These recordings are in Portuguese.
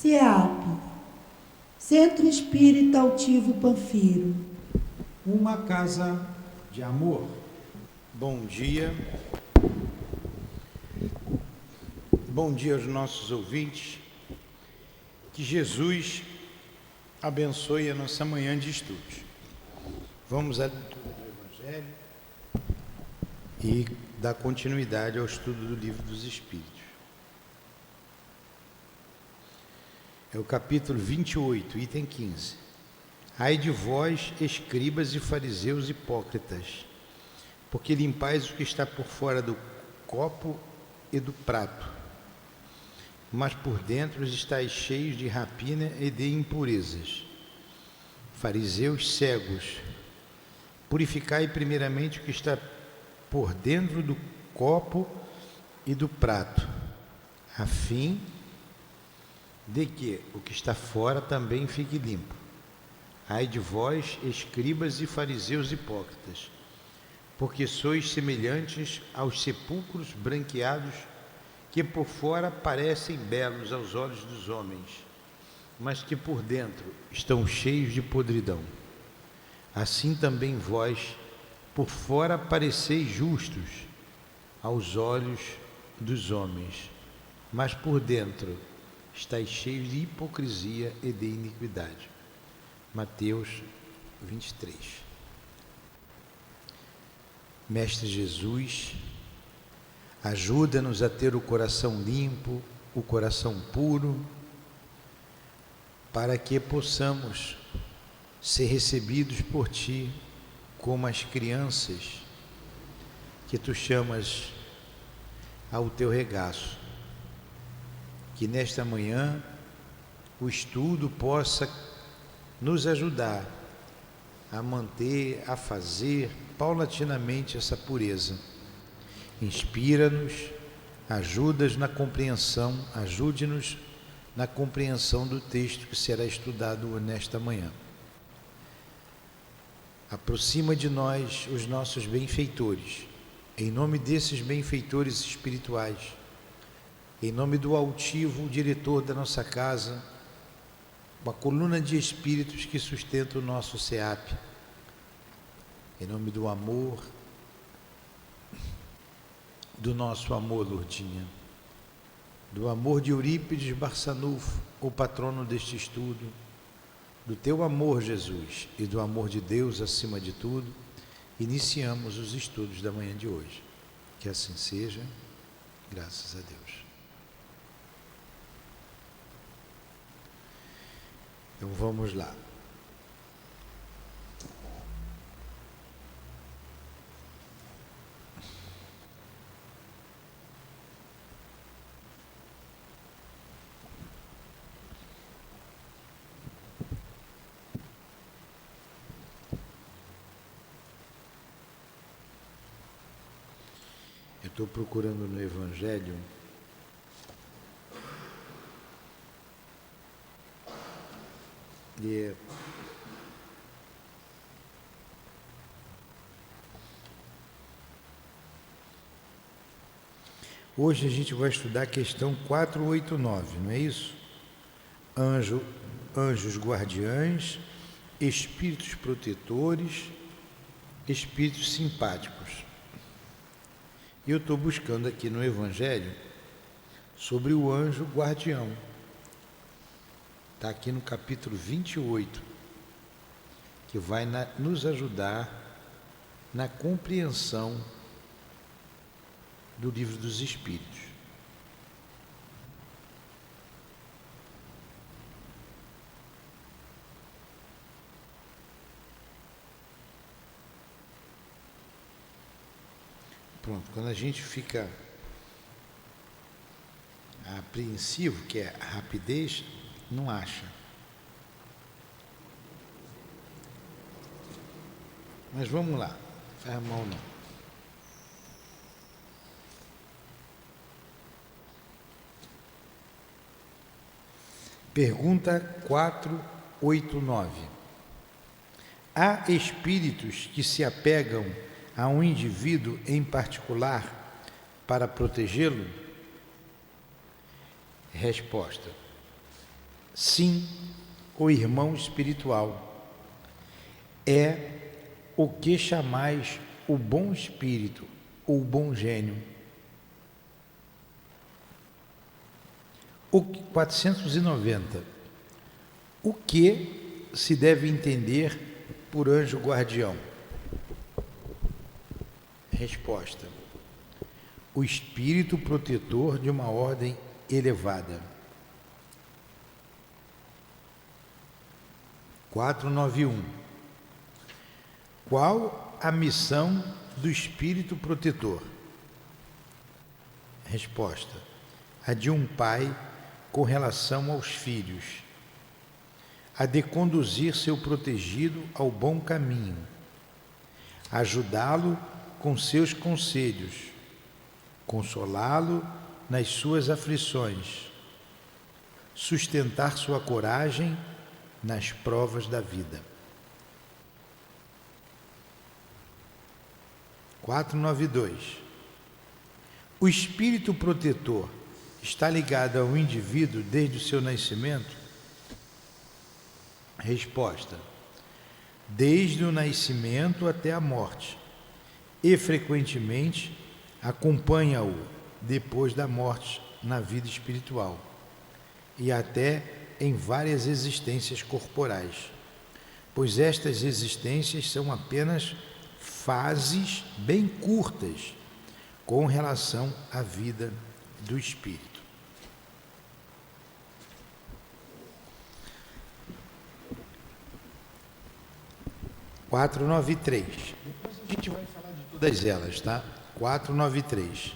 CEAP, Centro Espírita Altivo Panfiro. Uma casa de amor. Bom dia. Bom dia aos nossos ouvintes. Que Jesus abençoe a nossa manhã de estudos. Vamos à leitura do Evangelho e dar continuidade ao estudo do Livro dos Espíritos. É o capítulo 28, item 15. Ai de vós, escribas e fariseus hipócritas, porque limpais o que está por fora do copo e do prato, mas por dentro estáis cheios de rapina e de impurezas. Fariseus cegos, purificai primeiramente o que está por dentro do copo e do prato, a fim de que o que está fora também fique limpo. Ai de vós, escribas e fariseus hipócritas, porque sois semelhantes aos sepulcros branqueados, que por fora parecem belos aos olhos dos homens, mas que por dentro estão cheios de podridão. Assim também vós, por fora pareceis justos aos olhos dos homens, mas por dentro estáis cheios de hipocrisia e de iniquidade. Mateus 23. Mestre Jesus, ajuda-nos a ter o coração limpo, o coração puro, para que possamos ser recebidos por Ti como as crianças que Tu chamas ao Teu regaço. Que nesta manhã o estudo possa nos ajudar a manter, a fazer paulatinamente essa pureza. Inspira-nos, ajuda-nos na compreensão, ajude-nos na compreensão do texto que será estudado nesta manhã. Aproxima de nós os nossos benfeitores, em nome desses benfeitores espirituais, em nome do altivo diretor da nossa casa, a coluna de espíritos que sustenta o nosso CEAP, em nome do amor, do nosso amor, Lourdinha, do amor de Eurípides Barçanufo, o patrono deste estudo, do teu amor, Jesus, e do amor de Deus acima de tudo, iniciamos os estudos da manhã de hoje. Que assim seja, graças a Deus. Então vamos lá. Eu estou procurando no Evangelho e hoje a gente vai estudar a questão 489, não é isso? Anjos guardiães, espíritos protetores, espíritos simpáticos. Eu estou buscando aqui no Evangelho sobre o anjo guardião. Está aqui no capítulo 28, que vai nos ajudar na compreensão do Livro dos Espíritos. Pronto, quando a gente fica apreensivo, que é a rapidez, não acha. Mas vamos lá, faz mal não. Pergunta 489. Há espíritos que se apegam a um indivíduo em particular para protegê-lo? Resposta: Sim, o irmão espiritual é o que chamais o bom espírito ou bom gênio. O 490. O que se deve entender por anjo guardião? Resposta: o espírito protetor de uma ordem elevada. 491. Qual a missão do espírito protetor? Resposta: a de um pai com relação aos filhos, a de conduzir seu protegido ao bom caminho, ajudá-lo com seus conselhos, consolá-lo nas suas aflições, sustentar sua coragem nas provas da vida. 492. O espírito protetor está ligado ao indivíduo desde o seu nascimento? Resposta: desde o nascimento até a morte, e frequentemente acompanha-o depois da morte na vida espiritual e até em várias existências corporais, pois estas existências são apenas fases bem curtas com relação à vida do espírito. Depois a gente vai falar de todas elas, tá? 493.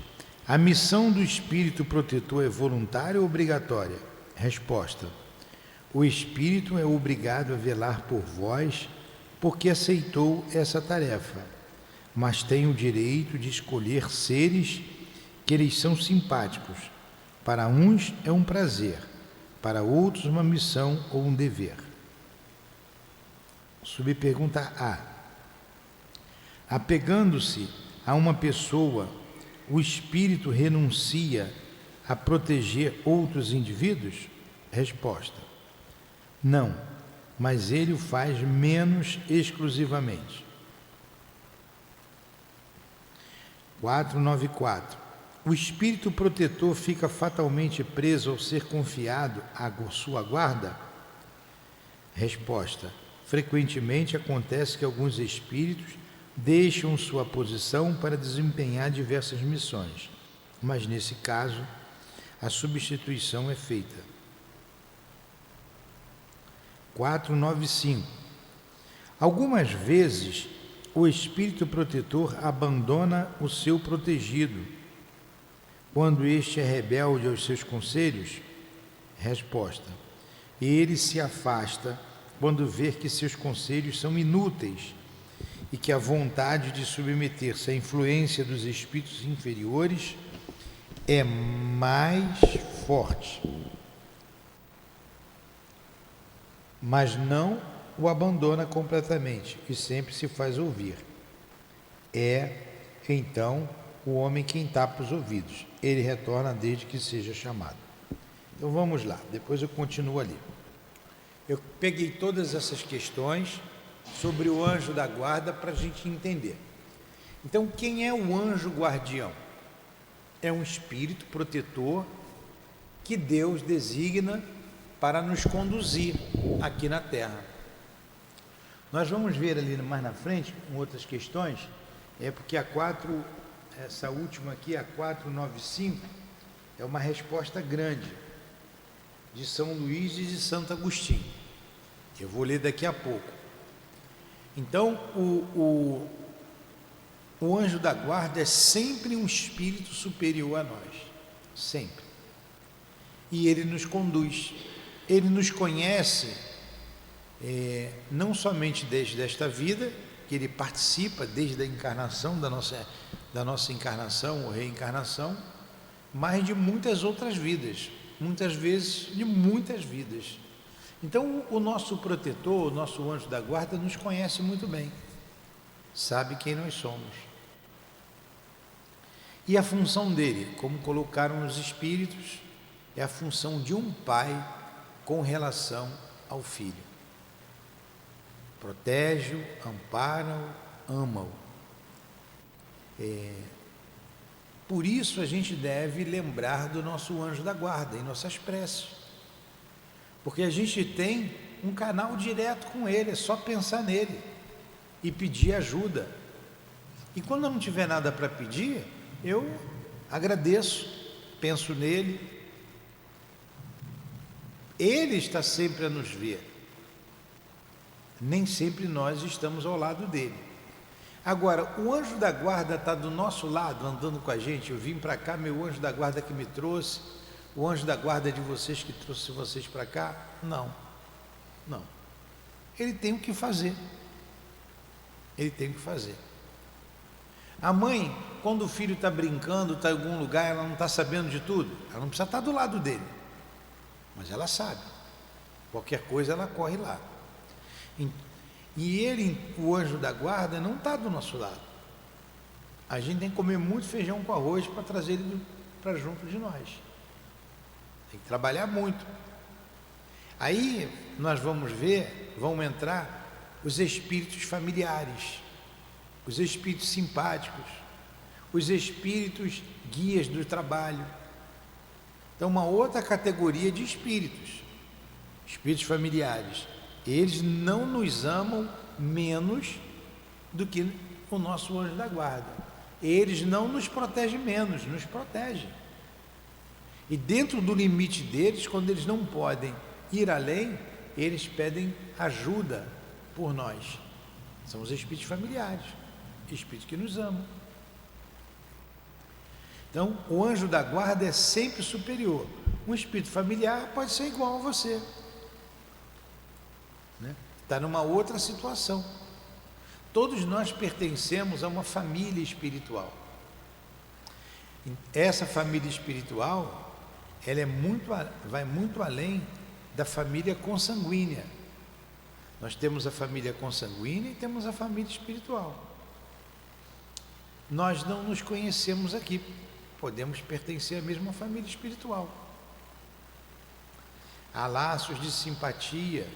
A missão do espírito protetor é voluntária ou obrigatória? Resposta: o espírito é obrigado a velar por vós porque aceitou essa tarefa, mas tem o direito de escolher seres que lhes são simpáticos. Para uns é um prazer, para outros uma missão ou um dever. Subpergunta A. Apegando-se a uma pessoa, o espírito renuncia a proteger outros indivíduos? Resposta: não, mas ele o faz menos exclusivamente. 494. O espírito protetor fica fatalmente preso ao ser confiado à sua guarda? Resposta: frequentemente acontece que alguns espíritos deixam sua posição para desempenhar diversas missões, mas nesse caso a substituição é feita. 495. Algumas vezes o espírito protetor abandona o seu protegido quando este é rebelde aos seus conselhos? Resposta: ele se afasta quando vê que seus conselhos são inúteis e que a vontade de submeter-se à influência dos espíritos inferiores é mais forte. Mas não o abandona completamente e sempre se faz ouvir. É, então, o homem quem tapa os ouvidos. Ele retorna desde que seja chamado. Então vamos lá, depois eu continuo ali. Eu peguei todas essas questões sobre o anjo da guarda para a gente entender. Então, quem é o anjo guardião? É um espírito protetor que Deus designa para nos conduzir aqui na Terra. Nós vamos ver ali mais na frente, com outras questões, porque essa última aqui, a 495, é uma resposta grande de São Luís e de Santo Agostinho. Eu vou ler daqui a pouco. Então, o anjo da guarda é sempre um espírito superior a nós, sempre. E ele nos conduz, ele nos conhece, não somente desde esta vida, que ele participa desde a encarnação, da nossa encarnação ou reencarnação, mas de muitas outras vidas, muitas vezes de muitas vidas. Então, o nosso protetor, o nosso anjo da guarda, nos conhece muito bem, sabe quem nós somos. E a função dele, como colocaram os espíritos, é a função de um pai com relação ao filho. Protege-o, ampara-o, ama-o. Por isso a gente deve lembrar do nosso anjo da guarda em nossas preces, porque a gente tem um canal direto com ele, é só pensar nele e pedir ajuda. E quando eu não tiver nada para pedir, eu agradeço, penso nele. Ele está sempre a nos ver, nem sempre nós estamos ao lado dele. Agora, o anjo da guarda está do nosso lado, andando com a gente. Eu vim para cá, meu anjo da guarda que me trouxe, o anjo da guarda de vocês que trouxe vocês para cá. Não, não. Ele tem o que fazer. Ele tem o que fazer. A mãe, quando o filho está brincando, está em algum lugar, ela não está sabendo de tudo. Ela não precisa estar do lado dele, mas ela sabe. Qualquer coisa ela corre lá. E ele, o anjo da guarda, não está do nosso lado. A gente tem que comer muito feijão com arroz para trazer ele para junto de nós. Tem que trabalhar muito. Aí nós vamos ver, vão entrar os espíritos familiares, os espíritos simpáticos, os espíritos guias do trabalho. Então, uma outra categoria de espíritos, espíritos familiares. Eles não nos amam menos do que o nosso anjo da guarda. Eles não nos protegem menos, nos protegem. E dentro do limite deles, quando eles não podem ir além, eles pedem ajuda por nós. São os espíritos familiares, espíritos que nos amam. Então, o anjo da guarda é sempre superior. Um espírito familiar pode ser igual a você, né? Está numa outra situação. Todos nós pertencemos a uma família espiritual. Essa família espiritual, ela vai muito além da família consanguínea. Nós temos a família consanguínea e temos a família espiritual. Nós não nos conhecemos aqui, podemos pertencer à mesma família espiritual. Há laços de simpatia,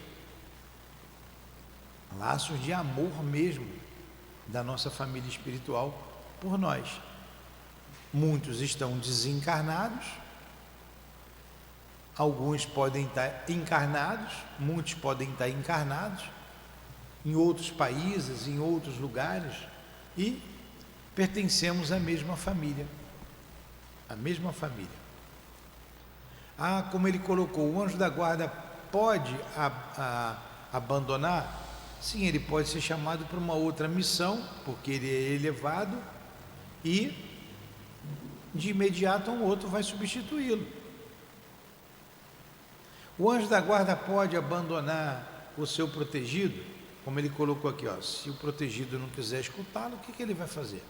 laços de amor mesmo da nossa família espiritual por nós. Muitos estão desencarnados, alguns podem estar encarnados, muitos podem estar encarnados em outros países, em outros lugares, e pertencemos à mesma família. A mesma família. Como ele colocou, o anjo da guarda pode abandonar? Sim, ele pode ser chamado para uma outra missão, porque ele é elevado, e de imediato um outro vai substituí-lo. O anjo da guarda pode abandonar o seu protegido, como ele colocou aqui, se o protegido não quiser escutá-lo, o que ele vai fazer?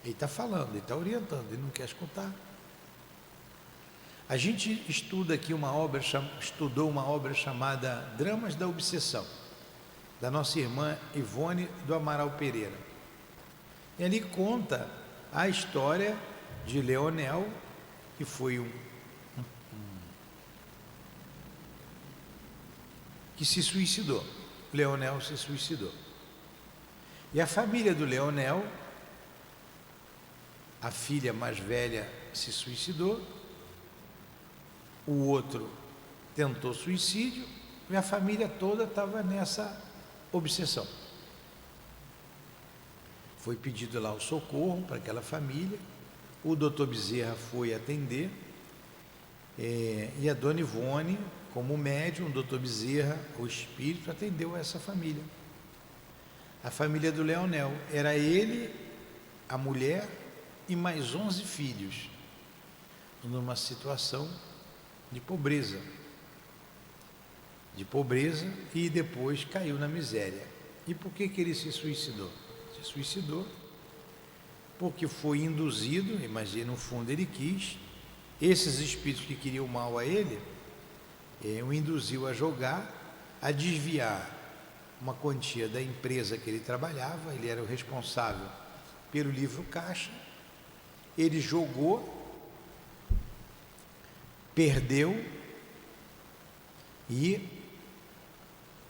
Ele está falando, ele está orientando, ele não quer escutar. A gente estuda aqui estudou uma obra chamada Dramas da Obsessão, da nossa irmã Ivone do Amaral Pereira. E ali conta a história de Leonel, que foi que se suicidou. Leonel se suicidou. E a família do Leonel, a filha mais velha se suicidou, o outro tentou suicídio, e a família toda estava nessa obsessão. Foi pedido lá o socorro para aquela família, o doutor Bezerra foi atender, e a dona Ivone, como médium, o doutor Bezerra, o espírito, atendeu essa família. A família do Leonel, era ele, a mulher e mais 11 filhos, numa situação de pobreza, e depois caiu na miséria. E por que ele se suicidou? Se suicidou porque foi induzido, imagina, no fundo ele quis, esses espíritos que queriam mal a ele, o induziu a jogar, a desviar uma quantia da empresa que ele trabalhava. Ele era o responsável pelo livro caixa, ele jogou, perdeu, E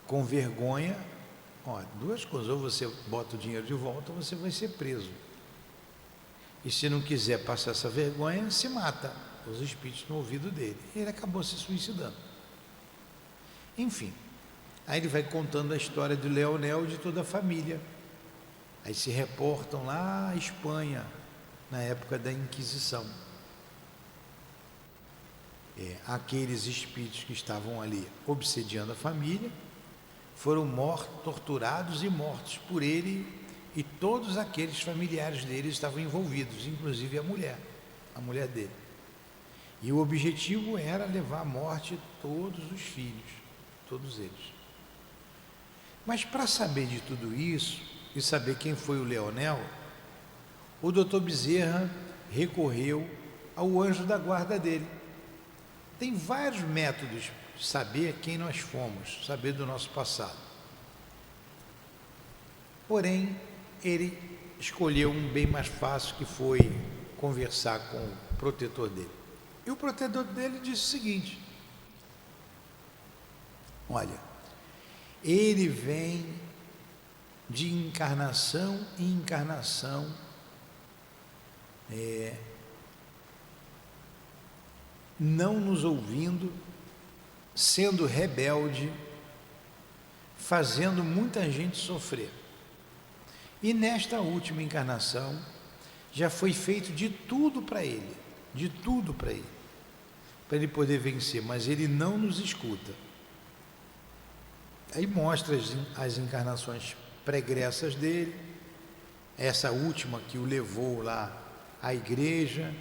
com vergonha, duas coisas: ou você bota o dinheiro de volta, ou você vai ser preso. E se não quiser passar essa vergonha, se mata, os espíritos no ouvido dele. E ele acabou se suicidando. Enfim, aí ele vai contando a história de Leonel e de toda a família. Aí se reportam lá à Espanha, na época da Inquisição. Aqueles espíritos que estavam ali obsediando a família foram torturados e mortos por ele, e todos aqueles familiares dele estavam envolvidos, inclusive a mulher dele. E o objetivo era levar à morte todos os filhos, todos eles. Mas para saber de tudo isso e saber quem foi o Leonel, o Dr. Bezerra recorreu ao anjo da guarda dele. Tem vários métodos de saber quem nós fomos, saber do nosso passado. Porém, ele escolheu um bem mais fácil, que foi conversar com o protetor dele. E o protetor dele disse o seguinte: olha, ele vem de encarnação em encarnação, não nos ouvindo, sendo rebelde, fazendo muita gente sofrer. E nesta última encarnação já foi feito de tudo para ele, para ele poder vencer, mas ele não nos escuta. Aí mostra as encarnações pregressas dele, essa última que o levou lá à igreja,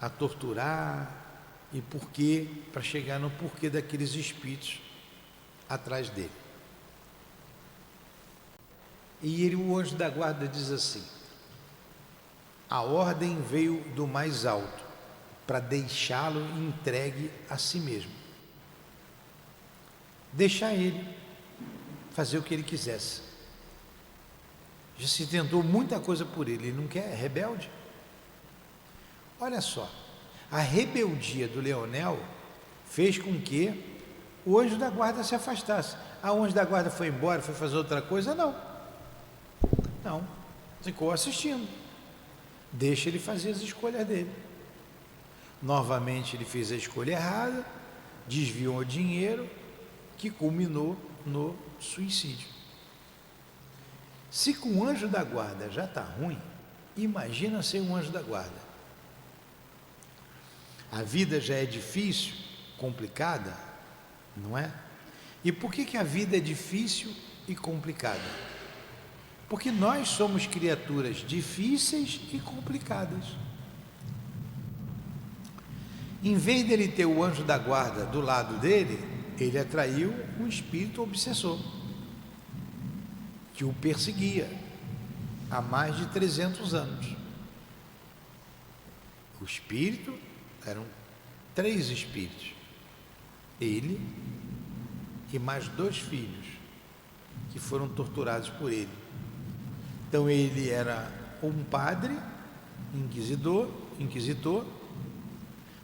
a torturar, e porquê, para chegar no porquê daqueles espíritos atrás dele. E o anjo da guarda diz assim: a ordem veio do mais alto, para deixá-lo entregue a si mesmo. Deixar ele fazer o que ele quisesse. Já se tentou muita coisa por ele, ele não quer, é rebelde. Olha só, a rebeldia do Leonel fez com que o anjo da guarda se afastasse. O anjo da guarda foi embora, foi fazer outra coisa? Não, ficou assistindo. Deixa ele fazer as escolhas dele. Novamente ele fez a escolha errada, desviou o dinheiro, que culminou no suicídio. Se com o anjo da guarda já está ruim, imagina sem um anjo da guarda. A vida já é difícil, complicada, não é? E por que a vida é difícil e complicada? Porque nós somos criaturas difíceis e complicadas. Em vez dele ter o anjo da guarda do lado dele, ele atraiu um espírito obsessor, que o perseguia há mais de 300 anos. O espírito, eram 3 espíritos, ele e mais 2 filhos, que foram torturados por ele. Então ele era um padre, inquisidor,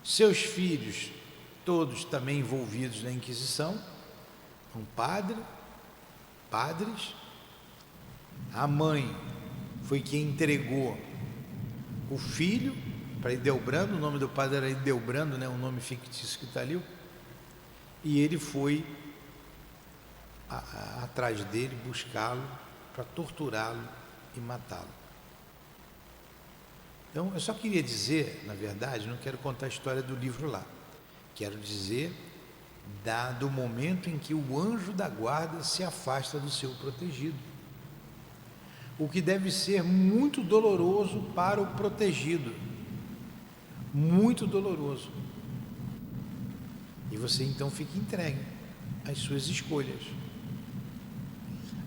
seus filhos todos também envolvidos na Inquisição, um padres, a mãe foi quem entregou o filho para Ildebrando, o nome do padre era Ildebrando, né, um nome fictício que está ali, e ele foi atrás dele, buscá-lo, para torturá-lo e matá-lo. Então, eu só queria dizer, na verdade, não quero contar a história do livro lá, quero dizer do momento em que o anjo da guarda se afasta do seu protegido, o que deve ser muito doloroso para o protegido, muito doloroso. E você então fica entregue às suas escolhas.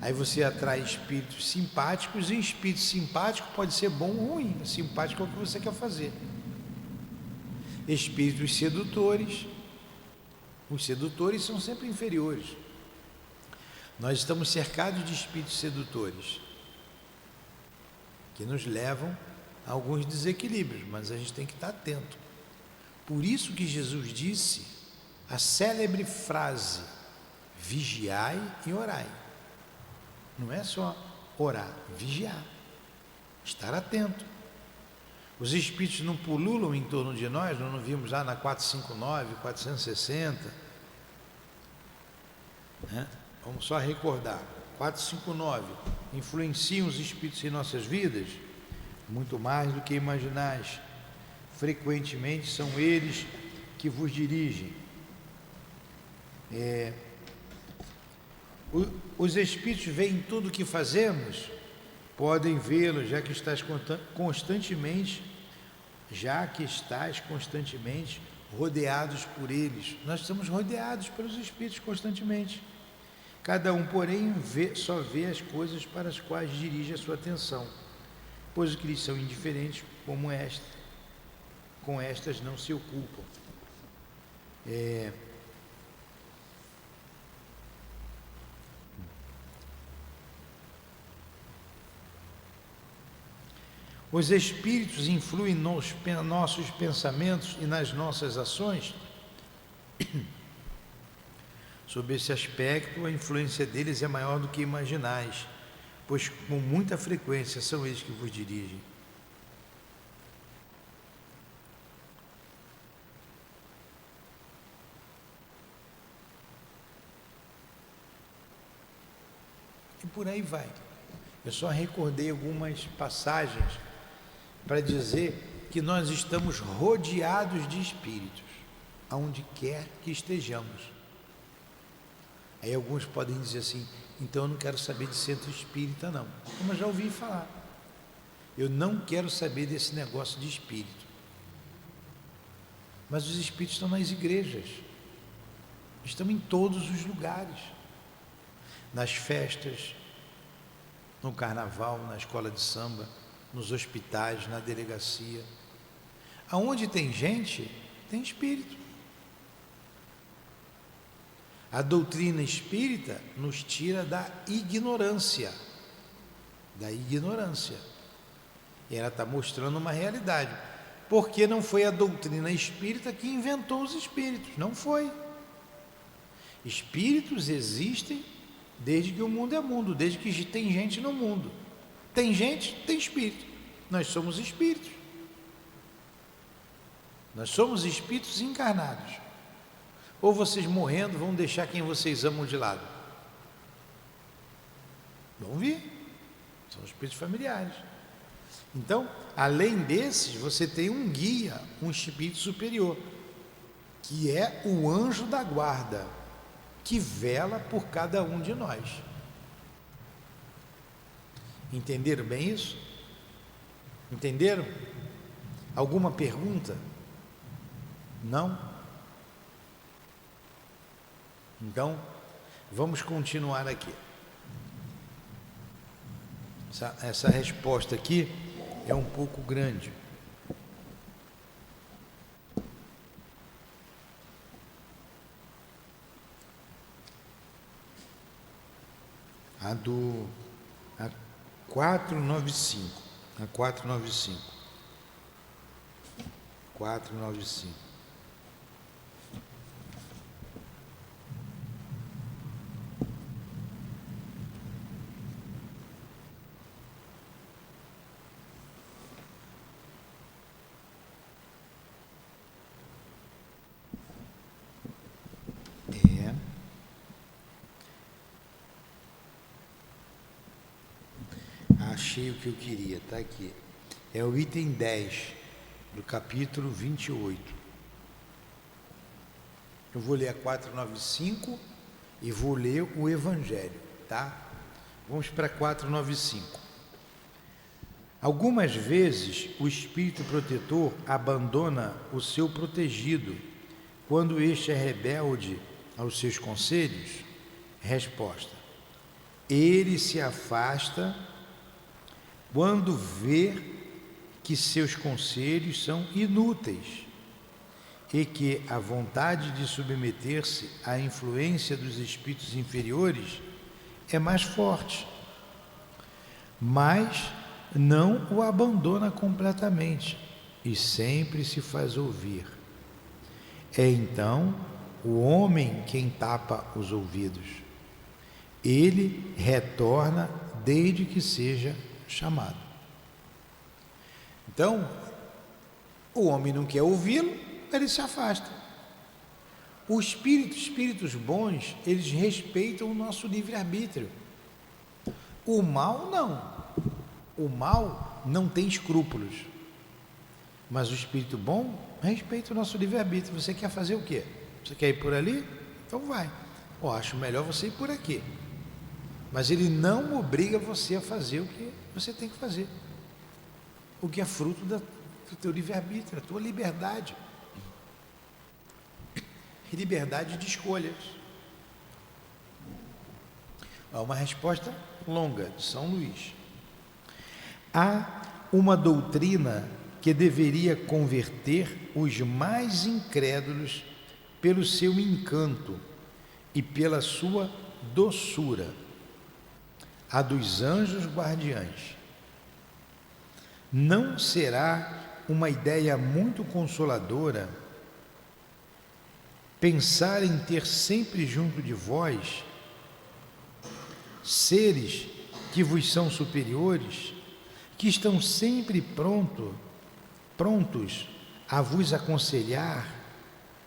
Aí você atrai espíritos simpáticos, e espírito simpático pode ser bom ou ruim. Simpático é o que você quer fazer. Espíritos sedutores, os sedutores são sempre inferiores. Nós estamos cercados de espíritos sedutores, que nos levam a alguns desequilíbrios, mas a gente tem que estar atento. Por isso que Jesus disse A célebre frase, vigiai e orai. Não é só orar, vigiar, estar atento. Os espíritos não pululam em torno de nós, nós não vimos lá na 459, 460. Né? Vamos só recordar. 459, influenciam os espíritos em nossas vidas? Muito mais do que imaginais. Frequentemente são eles que vos dirigem. Os espíritos veem tudo o que fazemos? Podem vê-lo, já que estás constantemente rodeados por eles. Nós estamos rodeados pelos espíritos constantemente. Cada um, porém, só vê as coisas para as quais dirige a sua atenção, pois os que lhes são indiferentes, como esta, com estas não se ocupam. Os espíritos influem nos nossos pensamentos e nas nossas ações? Sob esse aspecto, a influência deles é maior do que imaginais, pois com muita frequência são eles que vos dirigem. E por aí vai. Eu só recordei algumas passagens para dizer que nós estamos rodeados de espíritos, aonde quer que estejamos. Aí alguns podem dizer assim, então eu não quero saber de centro espírita não. Como eu já ouvi falar, eu não quero saber desse negócio de espírito. Mas os espíritos estão nas igrejas, estão em todos os lugares, nas festas, no carnaval, na escola de samba, nos hospitais, na delegacia. Aonde tem gente, tem espírito. A doutrina espírita nos tira da ignorância. Da ignorância. E ela está mostrando uma realidade. Porque não foi a doutrina espírita que inventou os espíritos. Não foi. Espíritos existem desde que o mundo é mundo, desde que tem gente no mundo. Tem gente, tem espírito. Nós somos espíritos. Nós somos espíritos encarnados. Ou vocês morrendo vão deixar quem vocês amam de lado? Vão vir. São espíritos familiares. Então, além desses, você tem um guia, um espírito superior, que é o anjo da guarda, que vela por cada um de nós. Entenderam bem isso? Entenderam? Alguma pergunta? Não? Então, vamos continuar aqui. Essa resposta aqui é um pouco grande. A 495. A 495. 495. Achei o que eu queria, está aqui. É o item 10 do capítulo 28. Eu vou ler a 495 e vou ler o Evangelho, tá? Vamos para 495. Algumas vezes o espírito protetor abandona o seu protegido quando este é rebelde aos seus conselhos? Resposta: ele se afasta quando vê que seus conselhos são inúteis e que a vontade de submeter-se à influência dos espíritos inferiores é mais forte, mas não o abandona completamente e sempre se faz ouvir. É então o homem quem tapa os ouvidos. Ele retorna desde que seja chamado. Então, o homem não quer ouvi-lo, ele se afasta. Os espíritos bons, eles respeitam o nosso livre-arbítrio. O mal não. O mal não tem escrúpulos. Mas o espírito bom respeita o nosso livre-arbítrio. Você quer fazer o quê? Você quer ir por ali? Então vai. Acho melhor você ir por aqui. Mas ele não obriga você a fazer o que você tem que fazer. O que é fruto do teu livre-arbítrio, a tua liberdade. E liberdade de escolhas. Há uma resposta longa de São Luís. Há uma doutrina que deveria converter os mais incrédulos pelo seu encanto e pela sua doçura, a dos anjos guardiães. Não será uma ideia muito consoladora pensar em ter sempre junto de vós seres que vos são superiores, que estão sempre prontos a vos aconselhar,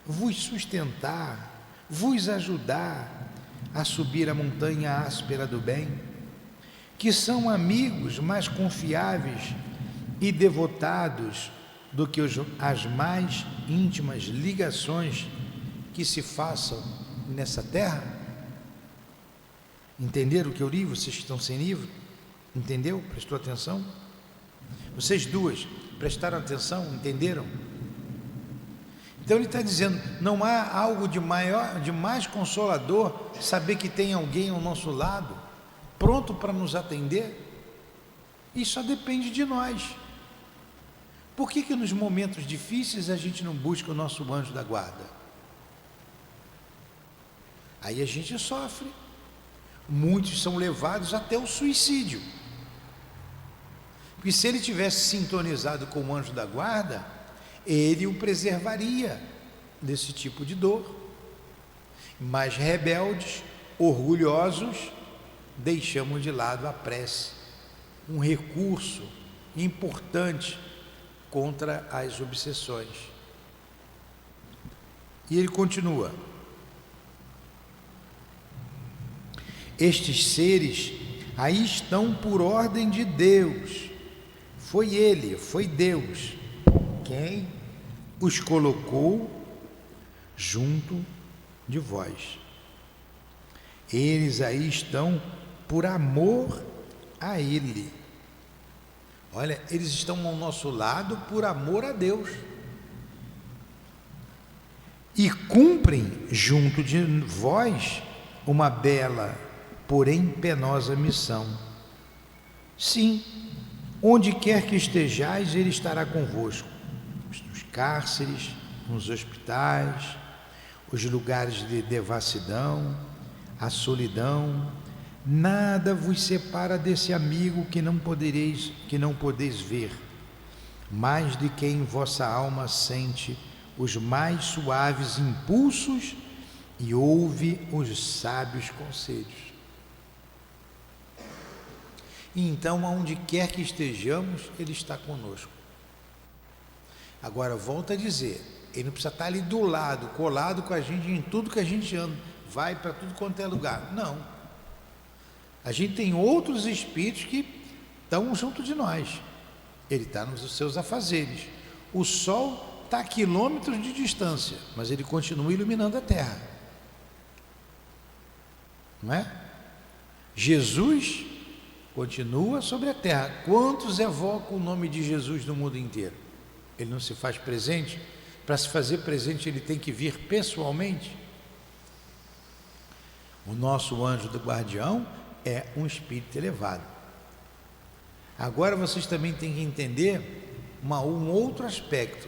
vos sustentar, vos ajudar a subir a montanha áspera do bem, que são amigos mais confiáveis e devotados do que as mais íntimas ligações que se façam nessa terra? Entenderam o que eu li? Vocês que estão sem livro? Entendeu? Prestou atenção? Vocês duas prestaram atenção? Entenderam? Então ele está dizendo, não há algo de mais consolador saber que tem alguém ao nosso lado, pronto para nos atender? Isso só depende de nós. Por que nos momentos difíceis a gente não busca o nosso anjo da guarda? Aí a gente sofre. Muitos são levados até o suicídio. Porque se ele tivesse sintonizado com o anjo da guarda, ele o preservaria desse tipo de dor. Mas rebeldes, orgulhosos, deixamos de lado a prece, um recurso importante contra as obsessões. E ele continua: estes seres aí estão por ordem de Deus. Foi Deus quem os colocou junto de vós. Eles aí estão por amor a Ele. Olha, eles estão ao nosso lado por amor a Deus. E cumprem junto de vós uma bela, porém penosa missão. Sim, onde quer que estejais, Ele estará convosco. Nos cárceres, nos hospitais, os lugares de devassidão, a solidão, nada vos separa desse amigo que não podeis ver, mais de quem vossa alma sente os mais suaves impulsos e ouve os sábios conselhos. E então, aonde quer que estejamos, Ele está conosco. Agora, volto a dizer, Ele não precisa estar ali do lado, colado com a gente em tudo que a gente anda, vai para tudo quanto é lugar. Não. A gente tem outros espíritos que estão junto de nós. Ele está nos seus afazeres. O sol está a quilômetros de distância, mas ele continua iluminando a terra. Não é? Jesus continua sobre a terra. Quantos evocam o nome de Jesus no mundo inteiro? Ele não se faz presente? Para se fazer presente, ele tem que vir pessoalmente. O nosso anjo do guardião é um espírito elevado. Agora vocês também têm que entender um outro aspecto.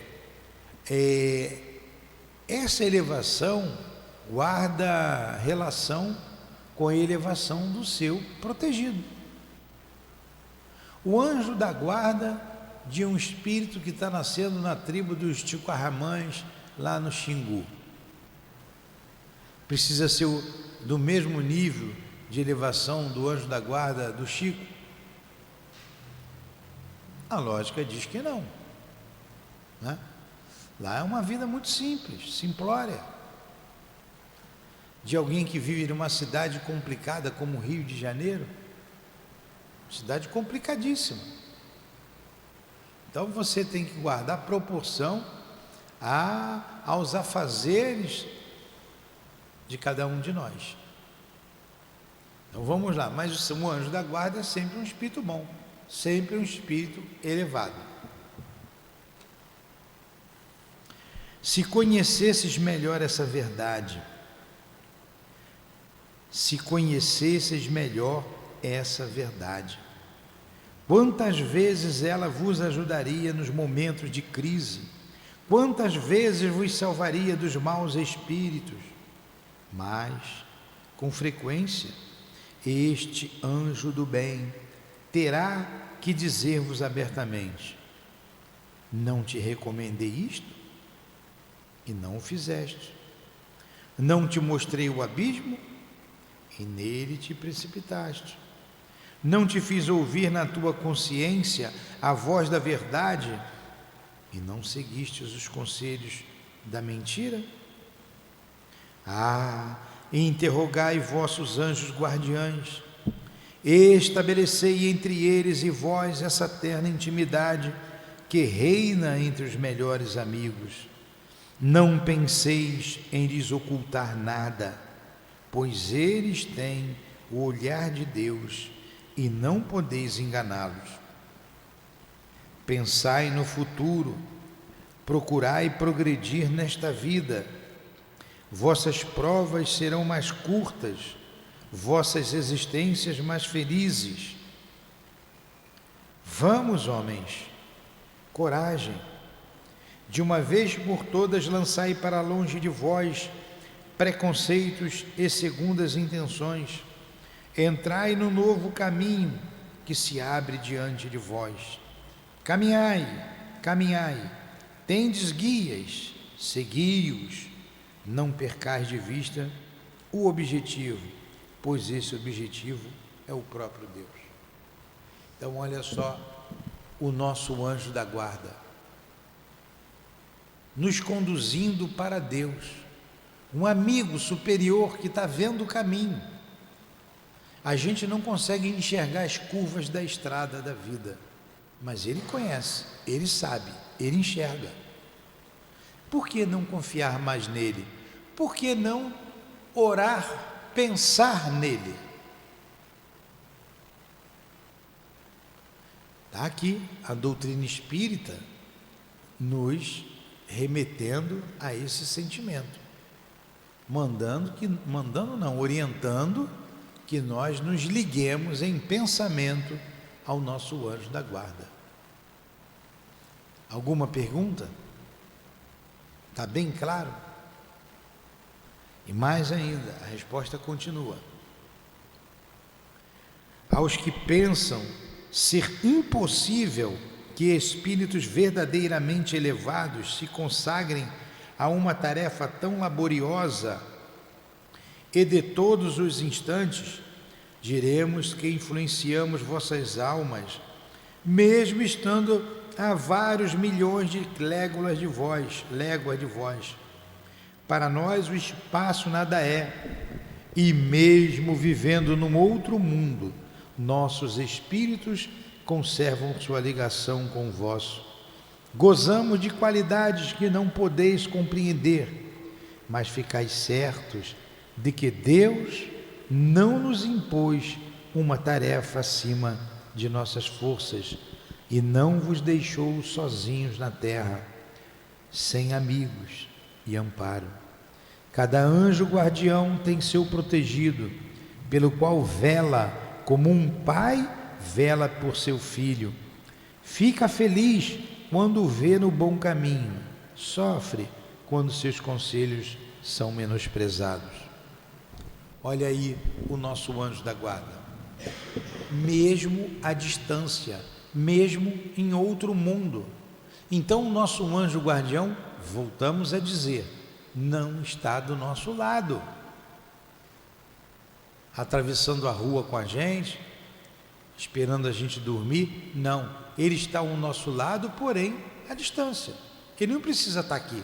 Essa elevação guarda relação com a elevação do seu protegido. O anjo da guarda de um espírito que está nascendo na tribo dos Tiquarramães, lá no Xingu. Precisa ser do mesmo nível de elevação do anjo da guarda do Chico? A lógica diz que não, né? Lá é uma vida muito simples, simplória, de alguém que vive numa cidade complicada como o Rio de Janeiro, cidade complicadíssima. Então você tem que guardar proporção aos afazeres de cada um de nós. Então vamos lá, mas o anjo da guarda é sempre um espírito bom, sempre um espírito elevado. Se conhecesses melhor essa verdade, se conhecesses melhor essa verdade, quantas vezes ela vos ajudaria nos momentos de crise, quantas vezes vos salvaria dos maus espíritos, mas, com frequência, este anjo do bem terá que dizer-vos abertamente: não te recomendei isto e não o fizeste, não te mostrei o abismo e nele te precipitaste, não te fiz ouvir na tua consciência a voz da verdade e não seguiste os conselhos da mentira? Interrogai vossos anjos guardiães, estabelecei entre eles e vós essa terna intimidade que reina entre os melhores amigos. Não penseis em lhes ocultar nada, pois eles têm o olhar de Deus e não podeis enganá-los. Pensai no futuro, procurai progredir nesta vida. Vossas provas serão mais curtas, vossas existências mais felizes. Vamos, homens, coragem. De uma vez por todas lançai para longe de vós preconceitos e segundas intenções. Entrai no novo caminho que se abre diante de vós. Caminhai, caminhai, tendes guias, segui-os. Não percais de vista o objetivo, pois esse objetivo é o próprio Deus. Então olha só o nosso anjo da guarda, nos conduzindo para Deus, um amigo superior que está vendo o caminho. A gente não consegue enxergar as curvas da estrada da vida, mas ele conhece, ele sabe, ele enxerga. Por que não confiar mais nele? Por que não orar, pensar nele? Está aqui a doutrina espírita nos remetendo a esse sentimento, orientando que nós nos liguemos em pensamento ao nosso anjo da guarda. Alguma pergunta? Está bem claro? E mais ainda, a resposta continua. Aos que pensam ser impossível que espíritos verdadeiramente elevados se consagrem a uma tarefa tão laboriosa e de todos os instantes, diremos que influenciamos vossas almas, mesmo estando a vários milhões de léguas de vós. Para nós o espaço nada é, e mesmo vivendo num outro mundo, nossos espíritos conservam sua ligação com o vosso. Gozamos de qualidades que não podeis compreender, mas ficais certos de que Deus não nos impôs uma tarefa acima de nossas forças e não vos deixou sozinhos na terra, sem amigos e amparo. Cada anjo guardião tem seu protegido, pelo qual vela como um pai vela por seu filho. Fica feliz quando o vê no bom caminho, sofre quando seus conselhos são menosprezados. Olha aí o nosso anjo da guarda, mesmo à distância, mesmo em outro mundo. Então o nosso anjo guardião, voltamos a dizer, não está do nosso lado, atravessando a rua com a gente, esperando a gente dormir. Não, Ele está ao nosso lado, porém à distância. Ele não precisa estar aqui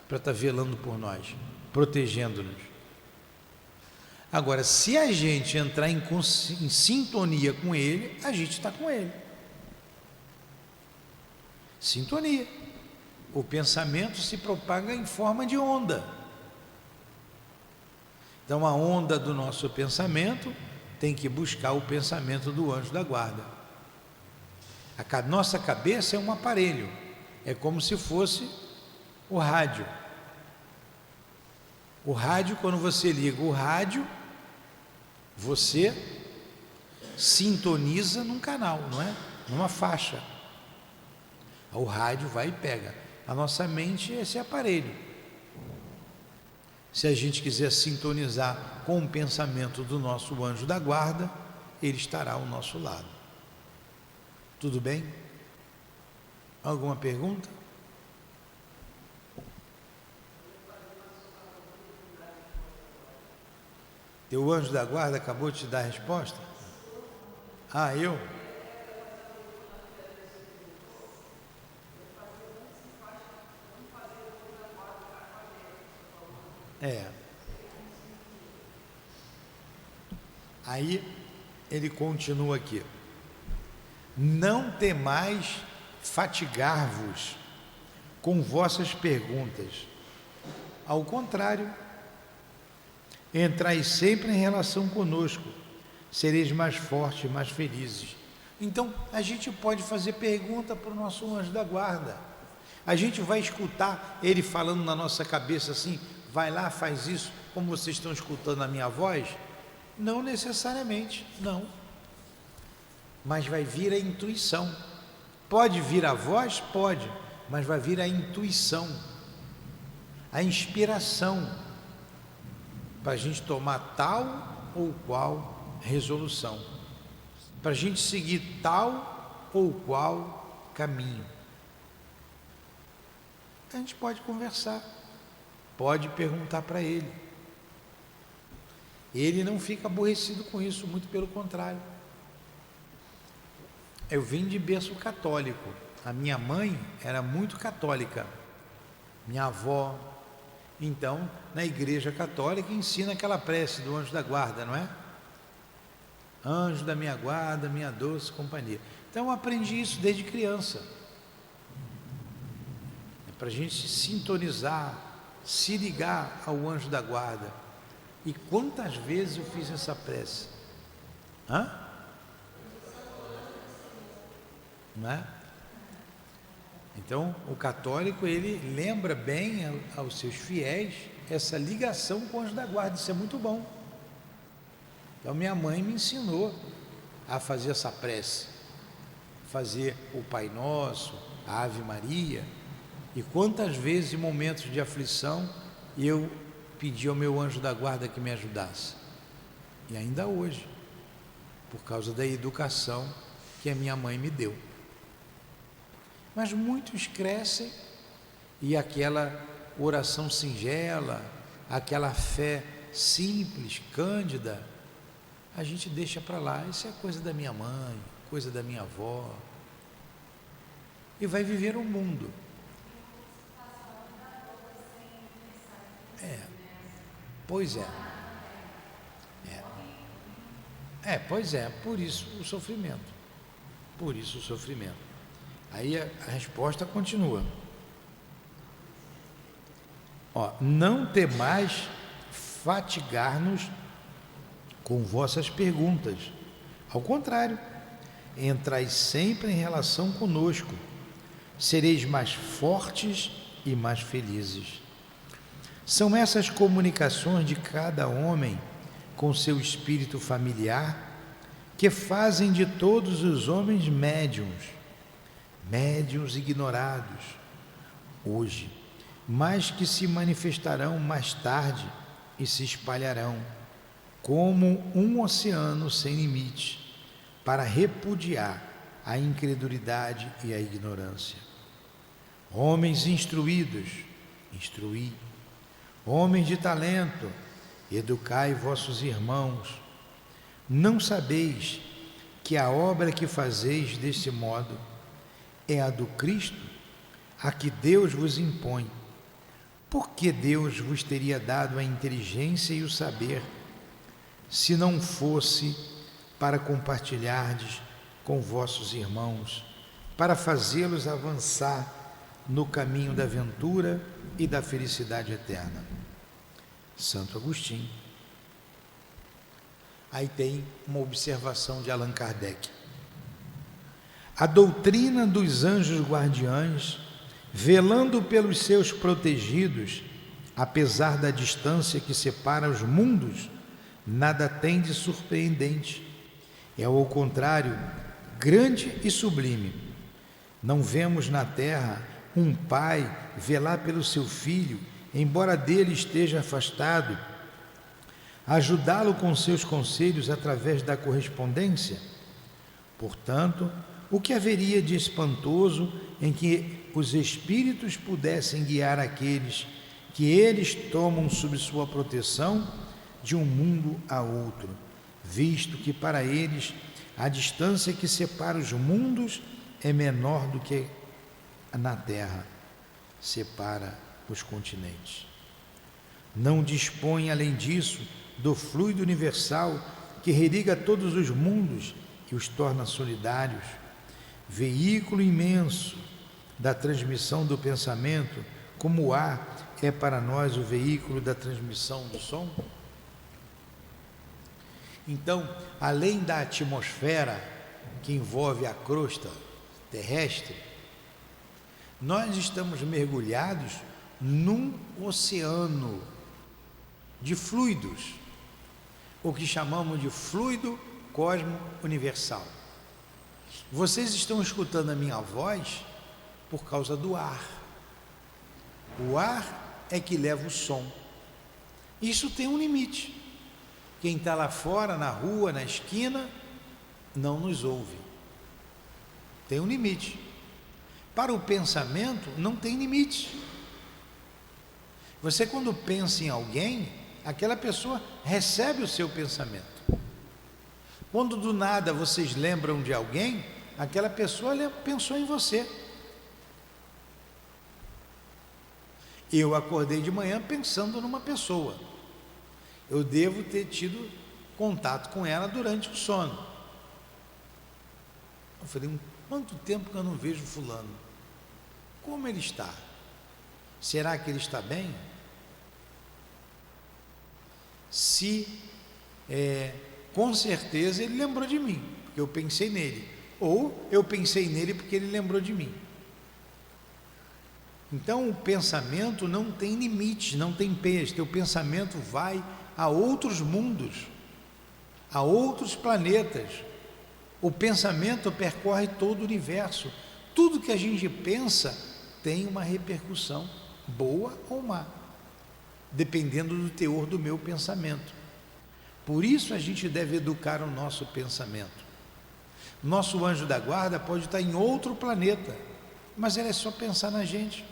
para estar velando por nós, protegendo-nos. Agora, se a gente entrar em sintonia com Ele, a gente está com Ele. Sintonia. O pensamento se propaga em forma de onda. Então, a onda do nosso pensamento tem que buscar o pensamento do anjo da guarda. A nossa cabeça é um aparelho, é como se fosse o rádio. O rádio, quando você liga o rádio, você sintoniza num canal, não é? Numa faixa. O rádio vai e pega. A nossa mente é esse aparelho. Se a gente quiser sintonizar com o pensamento do nosso anjo da guarda, ele estará ao nosso lado. Tudo bem? Alguma pergunta? Teu anjo da guarda acabou de te dar a resposta? Ah, eu? Aí ele continua aqui: não temais fatigar-vos com vossas perguntas, ao contrário, entrai sempre em relação conosco, sereis mais fortes, mais felizes. Então a gente pode fazer pergunta para o nosso anjo da guarda. A gente vai escutar ele falando na nossa cabeça assim: vai lá, faz isso, como vocês estão escutando a minha voz? Não necessariamente, não. Mas vai vir a intuição. Pode vir a voz? Pode, mas vai vir a intuição, a inspiração, para a gente tomar tal ou qual resolução, para a gente seguir tal ou qual caminho. A gente pode conversar, pode perguntar para ele. Ele não fica aborrecido com isso, muito pelo contrário. Eu vim de berço católico. A minha mãe era muito católica, minha avó. Então, na igreja católica ensina aquela prece do anjo da guarda, não é? Anjo da minha guarda, minha doce companhia. Então eu aprendi isso desde criança. É para a gente se sintonizar, se ligar ao anjo da guarda. E quantas vezes eu fiz essa prece? Não é? Então, o católico, ele lembra bem aos seus fiéis essa ligação com o anjo da guarda. Isso é muito bom. Então, minha mãe me ensinou a fazer essa prece, fazer o Pai Nosso, a Ave Maria. E quantas vezes, em momentos de aflição, eu pedi ao meu anjo da guarda que me ajudasse. E ainda hoje, por causa da educação que a minha mãe me deu. Mas muitos crescem e aquela oração singela, aquela fé simples, cândida, a gente deixa para lá. Isso é coisa da minha mãe, coisa da minha avó. E vai viver o mundo. Pois é. Pois é, por isso o sofrimento. Por isso o sofrimento. Aí a resposta continua. Não temais fatigar-nos com vossas perguntas. Ao contrário, entrai sempre em relação conosco, sereis mais fortes e mais felizes. São essas comunicações de cada homem com seu espírito familiar que fazem de todos os homens médiuns ignorados hoje, mas que se manifestarão mais tarde e se espalharão como um oceano sem limite para repudiar a incredulidade e a ignorância. Homens instruídos, instruí. Homens de talento, educai vossos irmãos, Não sabeis que a obra que fazeis deste modo é a do Cristo, a que Deus vos impõe? Porque Deus vos teria dado a inteligência e o saber, se não fosse para compartilhardes com vossos irmãos, para fazê-los avançar no caminho da ventura e da felicidade eterna. Santo Agostinho. Aí tem uma observação de Allan Kardec. A doutrina dos anjos guardiães, velando pelos seus protegidos, apesar da distância que separa os mundos, nada tem de surpreendente. É, ao contrário, grande e sublime. Não vemos na terra um pai velar pelo seu filho, embora dele esteja afastado, ajudá-lo com seus conselhos através da correspondência? Portanto, o que haveria de espantoso em que os espíritos pudessem guiar aqueles que eles tomam sob sua proteção de um mundo a outro, visto que para eles a distância que separa os mundos é menor do que na Terra separa os continentes. Não dispõe, além disso, do fluido universal que religa todos os mundos e os torna solidários, veículo imenso da transmissão do pensamento, como o ar é para nós o veículo da transmissão do som? Então, além da atmosfera que envolve a crosta terrestre, nós estamos mergulhados num oceano de fluidos, o que chamamos de fluido cósmico universal. Vocês estão escutando a minha voz por causa do ar. O ar é que leva o som. Isso tem um limite. Quem está lá fora, na rua, na esquina, não nos ouve. Tem um limite. Para o pensamento, não tem limite. Você, quando pensa em alguém, aquela pessoa recebe o seu pensamento. Quando do nada vocês lembram de alguém, aquela pessoa pensou em você. Eu acordei de manhã pensando numa pessoa. Eu devo ter tido contato com ela durante o sono. Eu falei, quanto tempo que eu não vejo fulano? Como ele está? Será que ele está bem? Com certeza ele lembrou de mim, porque eu pensei nele. Ou eu pensei nele porque ele lembrou de mim. Então o pensamento não tem limite, não tem peso. Teu pensamento vai a outros mundos, a outros planetas. O pensamento percorre todo o universo. Tudo que a gente pensa tem uma repercussão, boa ou má, dependendo do teor do meu pensamento. Por isso a gente deve educar o nosso pensamento. Nosso anjo da guarda pode estar em outro planeta, mas é só pensar na gente,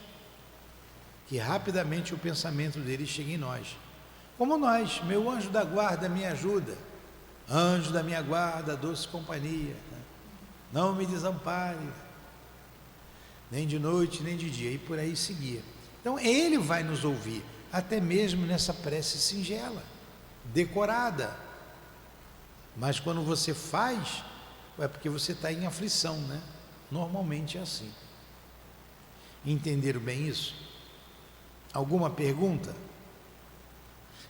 que rapidamente o pensamento dele chega em nós. Como nós, meu anjo da guarda me ajuda, anjo da minha guarda, doce companhia, não me desampare, nem de noite, nem de dia, e por aí seguia. Então ele vai nos ouvir, até mesmo nessa prece singela, decorada. Mas quando você faz, é porque você está em aflição, né? Normalmente é assim. Entenderam bem isso? Alguma pergunta?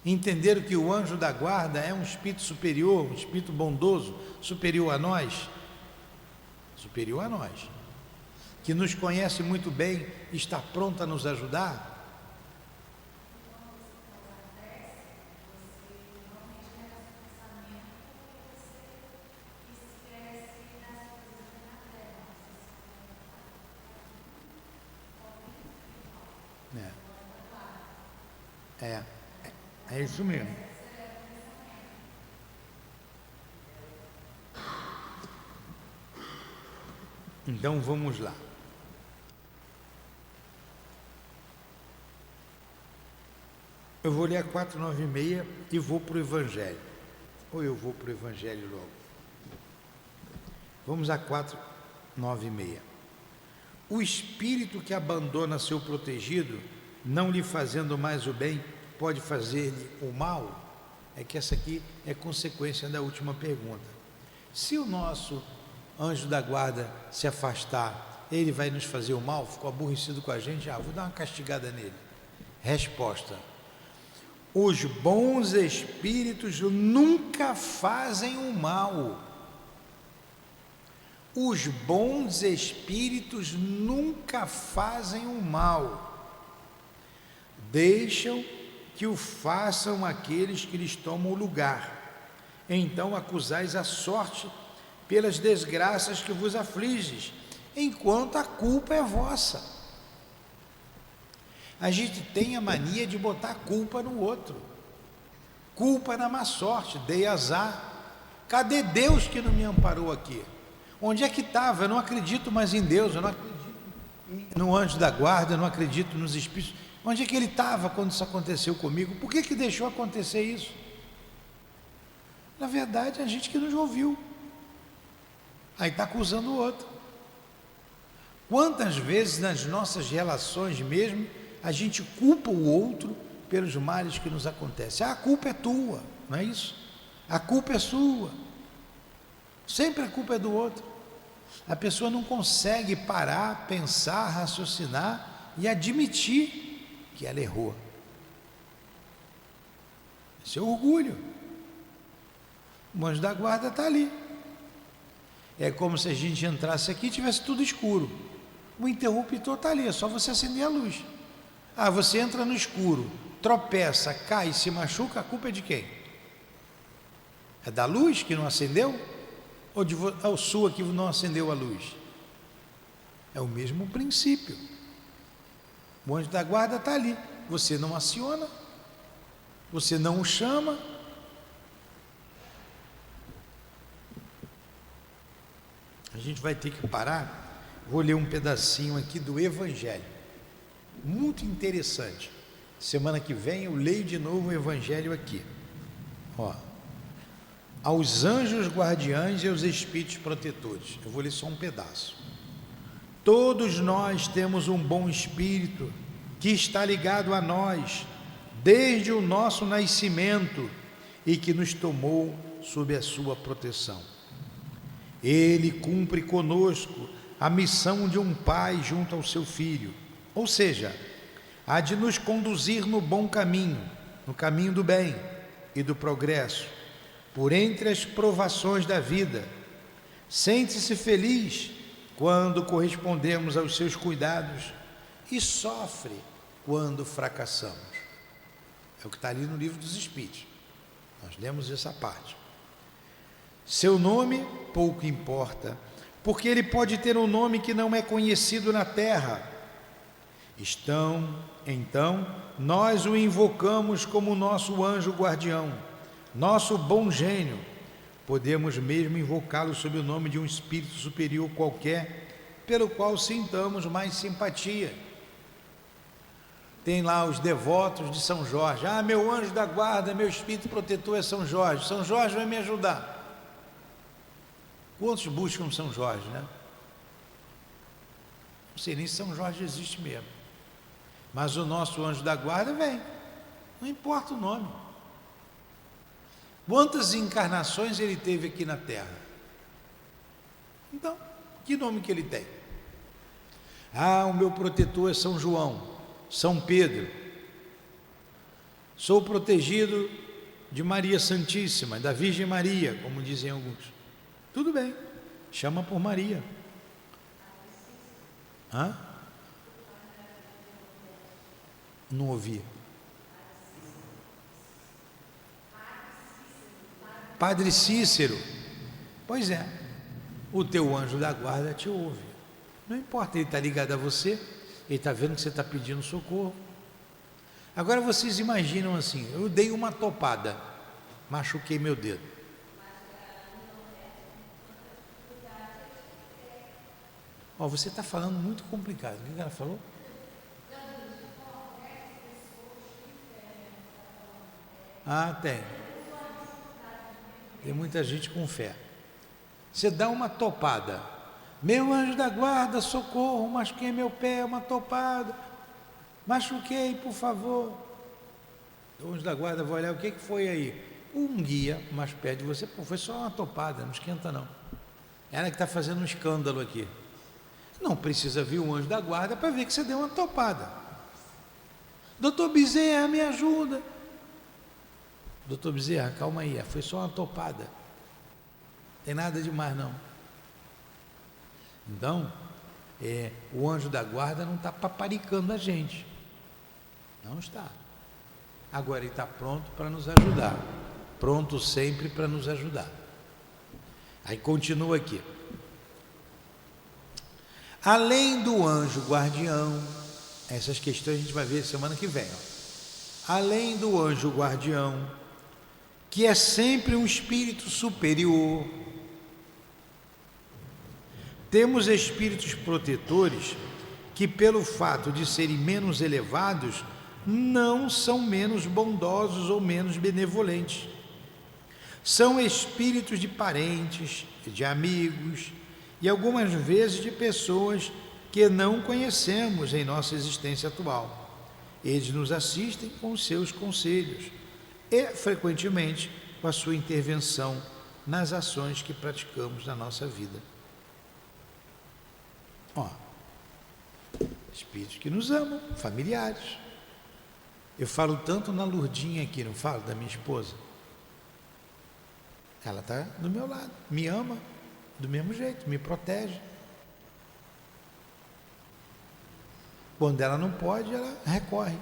Entenderam que o anjo da guarda é um espírito superior, um espírito bondoso, superior a nós? Superior a nós, que nos conhece muito bem, está pronto a nos ajudar? É isso mesmo. Então vamos lá. Eu vou ler a 496 e vou para o Evangelho. ou eu vou para o Evangelho logo? Vamos a 4:9-6. O espírito que abandona seu protegido, não lhe fazendo mais o bem, pode fazer-lhe o mal? É que essa aqui é consequência da última pergunta. Se o nosso anjo da guarda se afastar, ele vai nos fazer o mal? Ficou aborrecido com a gente? Vou dar uma castigada nele. Resposta: os bons espíritos nunca fazem o mal. Os bons espíritos nunca fazem o mal. Deixam que o façam aqueles que lhes tomam o lugar. Então acusais a sorte pelas desgraças que vos afliges, enquanto a culpa é vossa. A gente tem a mania de botar culpa no outro. Culpa na má sorte, dei azar. Cadê Deus que não me amparou aqui? Onde é que estava? Eu não acredito mais em Deus, eu não acredito no anjo da guarda, eu não acredito nos espíritos. Onde é que ele estava quando isso aconteceu comigo? Por que deixou acontecer isso? Na verdade, a gente que nos ouviu. Aí está acusando o outro. Quantas vezes nas nossas relações mesmo, a gente culpa o outro pelos males que nos acontecem? A culpa é tua, não é isso? A culpa é sua. Sempre a culpa é do outro. A pessoa não consegue parar, pensar, raciocinar e admitir que ela errou. Esse é orgulho. O anjo da guarda está ali. É como se a gente entrasse aqui e tivesse tudo escuro. O interruptor está ali, é só você acender a luz. Você entra no escuro, tropeça, cai, se machuca, a culpa é de quem? É da luz que não acendeu? Ou a sua que não acendeu a luz? É o mesmo princípio. O anjo da guarda está ali. Você não aciona, você não o chama. A gente vai ter que parar. Vou ler um pedacinho aqui do Evangelho. Muito interessante. Semana que vem eu leio de novo o Evangelho aqui. Aos anjos guardiães e aos espíritos protetores. Eu vou ler só um pedaço. Todos nós temos um bom espírito que está ligado a nós desde o nosso nascimento e que nos tomou sob a sua proteção. Ele cumpre conosco a missão de um pai junto ao seu filho, ou seja, há de nos conduzir no bom caminho, no caminho do bem e do progresso, por entre as provações da vida. Sente-se feliz quando correspondemos aos seus cuidados e sofre quando fracassamos. É o que está ali no Livro dos Espíritos. Nós lemos essa parte. Seu nome pouco importa, porque ele pode ter um nome que não é conhecido na terra. Então, nós o invocamos como nosso anjo guardião, nosso bom gênio. Podemos mesmo invocá-lo sob o nome de um espírito superior qualquer, pelo qual sintamos mais simpatia. Tem lá os devotos de São Jorge. Meu anjo da guarda, meu espírito protetor é São Jorge. São Jorge vai me ajudar. Quantos buscam São Jorge, né? Não sei nem se São Jorge existe mesmo. Mas o nosso anjo da guarda vem. Não importa o nome. Quantas encarnações ele teve aqui na Terra? Então, que nome que ele tem? O meu protetor é São João, São Pedro. Sou protegido de Maria Santíssima, da Virgem Maria, como dizem alguns. Tudo bem, chama por Maria. Não ouvi. Padre Cícero. Pois é, o teu anjo da guarda te ouve. Não importa, ele está ligado a você, ele está vendo que você está pedindo socorro. Agora vocês imaginam assim, eu dei uma topada, machuquei meu dedo. Você está falando muito complicado. O que ela falou? Tem. Tem muita gente com fé. Você dá uma topada. Meu anjo da guarda, socorro, machuquei meu pé, uma topada. Machuquei, por favor. O anjo da guarda vai olhar, o que foi aí? Um guia mais perto de você, pô, foi só uma topada, não esquenta não. Ela que está fazendo um escândalo aqui. Não precisa vir um anjo da guarda para ver que você deu uma topada. Doutor Bezerra, me ajuda. Doutor Bezerra, calma aí, foi só uma topada. Tem nada demais não. Então, o anjo da guarda não está paparicando a gente. Não está. Agora ele está pronto para nos ajudar. Pronto sempre para nos ajudar. Aí continua aqui. Além do anjo guardião, essas questões a gente vai ver semana que vem. Além do anjo guardião, que é sempre um espírito superior, temos espíritos protetores que, pelo fato de serem menos elevados, não são menos bondosos ou menos benevolentes. São espíritos de parentes, de amigos e algumas vezes de pessoas que não conhecemos em nossa existência atual. Eles nos assistem com os seus conselhos e, frequentemente, com a sua intervenção nas ações que praticamos na nossa vida. Espíritos que nos amam, familiares. Eu falo tanto na Lurdinha aqui, não falo, da minha esposa. Ela está do meu lado, me ama do mesmo jeito, me protege. Quando ela não pode, ela recorre.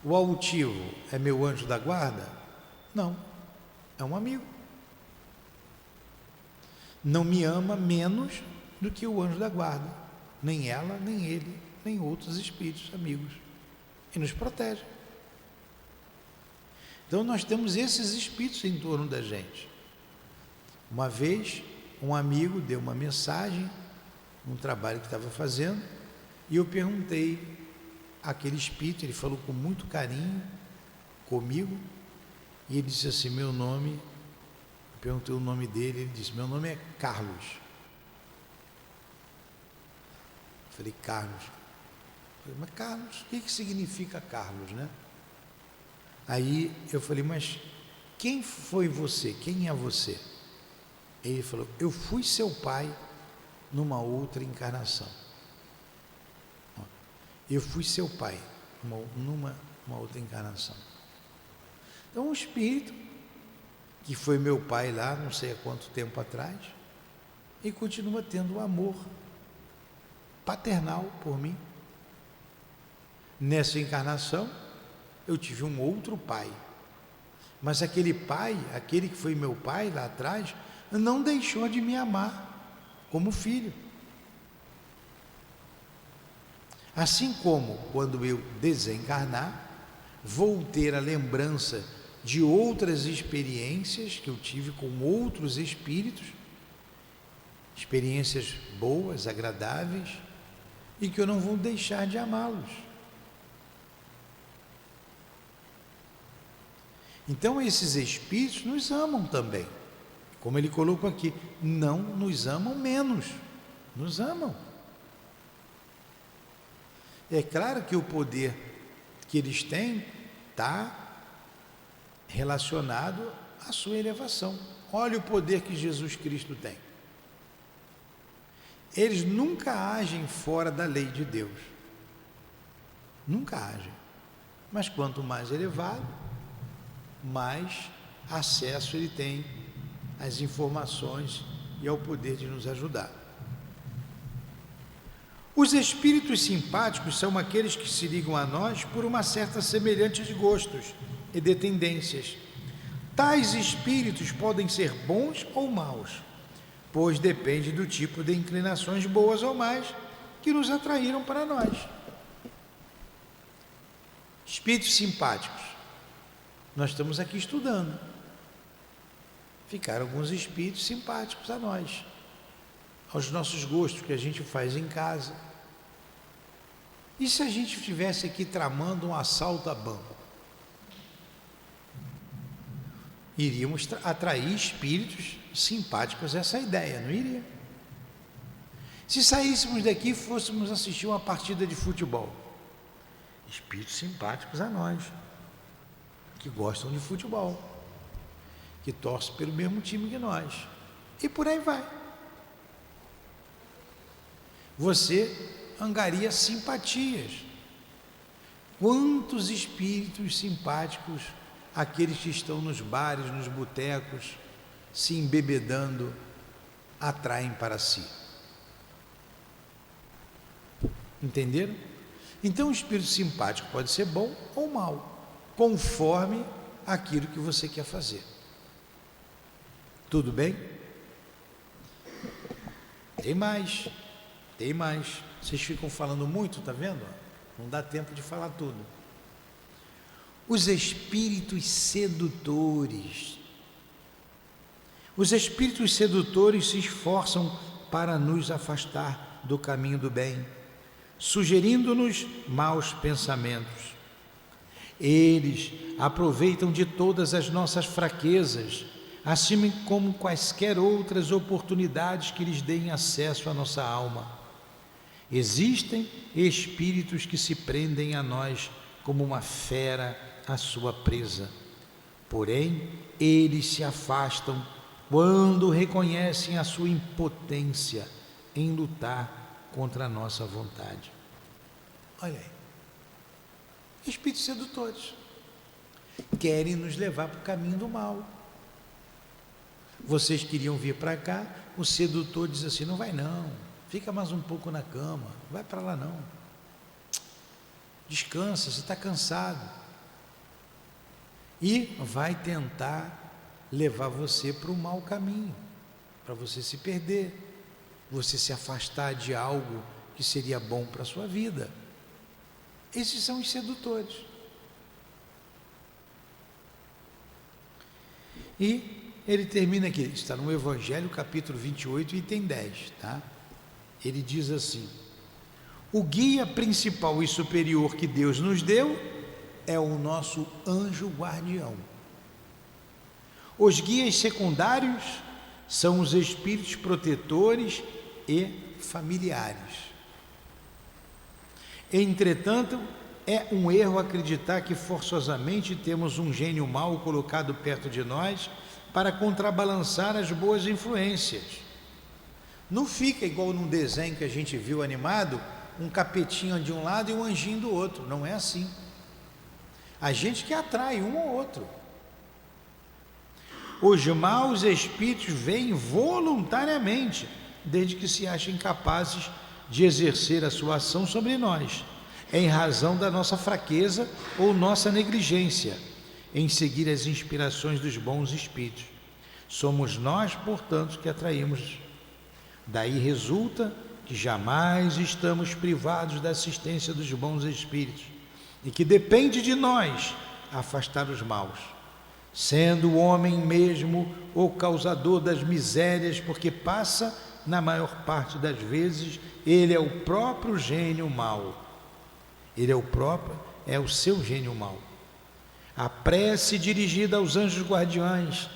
O altivo é meu anjo da guarda? Não, é um amigo. Não me ama menos do que o anjo da guarda. Nem ela, nem ele, nem outros espíritos amigos. E nos protege. Então nós temos esses espíritos em torno da gente. Uma vez, um amigo deu uma mensagem, num trabalho que estava fazendo, e eu perguntei àquele espírito, ele falou com muito carinho comigo, e ele disse assim, meu nome, eu perguntei o nome dele, ele disse, meu nome é Carlos. Eu falei, Carlos. Eu falei, mas Carlos, o que significa Carlos, né? Aí eu falei, mas quem foi você? Quem é você? Ele falou, eu fui seu pai numa outra encarnação. Eu fui seu pai numa outra encarnação. Então um espírito que foi meu pai lá, não sei há quanto tempo atrás, e continua tendo um amor paternal por mim. Nessa encarnação, eu tive um outro pai, mas aquele pai, aquele que foi meu pai lá atrás, não deixou de me amar como filho. Assim como quando eu desencarnar, vou ter a lembrança de outras experiências que eu tive com outros espíritos, experiências boas, agradáveis, e que eu não vou deixar de amá-los. Então esses espíritos nos amam também, como ele colocou aqui, não nos amam menos, nos amam. É claro que o poder que eles têm está relacionado à sua elevação. Olha o poder que Jesus Cristo tem. Eles nunca agem fora da lei de Deus, nunca agem, mas quanto mais elevado, mais acesso ele tem às informações e ao poder de nos ajudar. Os espíritos simpáticos são aqueles que se ligam a nós por uma certa semelhança de gostos e de tendências. Tais espíritos podem ser bons ou maus, pois depende do tipo de inclinações boas ou más que nos atraíram para nós. Espíritos simpáticos. Nós estamos aqui estudando. Ficaram alguns espíritos simpáticos a nós, aos nossos gostos que a gente faz em casa. E se a gente estivesse aqui tramando um assalto a banco? iríamos atrair espíritos simpáticos a essa ideia, não iria? Se saíssemos daqui e fôssemos assistir uma partida de futebol, espíritos simpáticos a nós, que gostam de futebol, que torcem pelo mesmo time que nós, e por aí vai. Você angaria simpatias. Quantos espíritos simpáticos, aqueles que estão nos bares, nos botecos, se embebedando, atraem para si. Entenderam? Então o espírito simpático pode ser bom ou mau, conforme aquilo que você quer fazer. Tudo bem? Tem mais. Vocês ficam falando muito, tá vendo? Não dá tempo de falar tudo. Os espíritos sedutores. Os espíritos sedutores se esforçam para nos afastar do caminho do bem, sugerindo-nos maus pensamentos. Eles aproveitam de todas as nossas fraquezas, assim como quaisquer outras oportunidades que lhes deem acesso à nossa alma. Existem espíritos que se prendem a nós como uma fera à sua presa. Porém, eles se afastam quando reconhecem a sua impotência em lutar contra a nossa vontade. Olha aí. Espíritos sedutores querem nos levar para o caminho do mal. Vocês queriam vir para cá, o sedutor diz assim: não vai não, fica mais um pouco na cama, não vai para lá não, descansa, você está cansado, e vai tentar levar você para o mau caminho, para você se perder, você se afastar de algo que seria bom para a sua vida. Esses são os sedutores. E ele termina aqui, está no Evangelho, capítulo 28, item 10, tá? Ele diz assim: o guia principal e superior que Deus nos deu é o nosso anjo guardião. Os guias secundários são os espíritos protetores e familiares. Entretanto, é um erro acreditar que forçosamente temos um gênio mau colocado perto de nós para contrabalançar as boas influências. Não fica igual num desenho que a gente viu animado, um capetinho de um lado e um anjinho do outro. Não é assim. A gente que atrai um ao outro. Os maus espíritos vêm voluntariamente, desde que se achem capazes de exercer a sua ação sobre nós, em razão da nossa fraqueza ou nossa negligência em seguir as inspirações dos bons espíritos. Somos nós, portanto, que atraímos. Daí resulta que jamais estamos privados da assistência dos bons espíritos e que depende de nós afastar os maus, sendo o homem mesmo o causador das misérias, porque passa, na maior parte das vezes, ele é o próprio gênio mau. Ele é o seu gênio mau. A prece dirigida aos anjos guardiães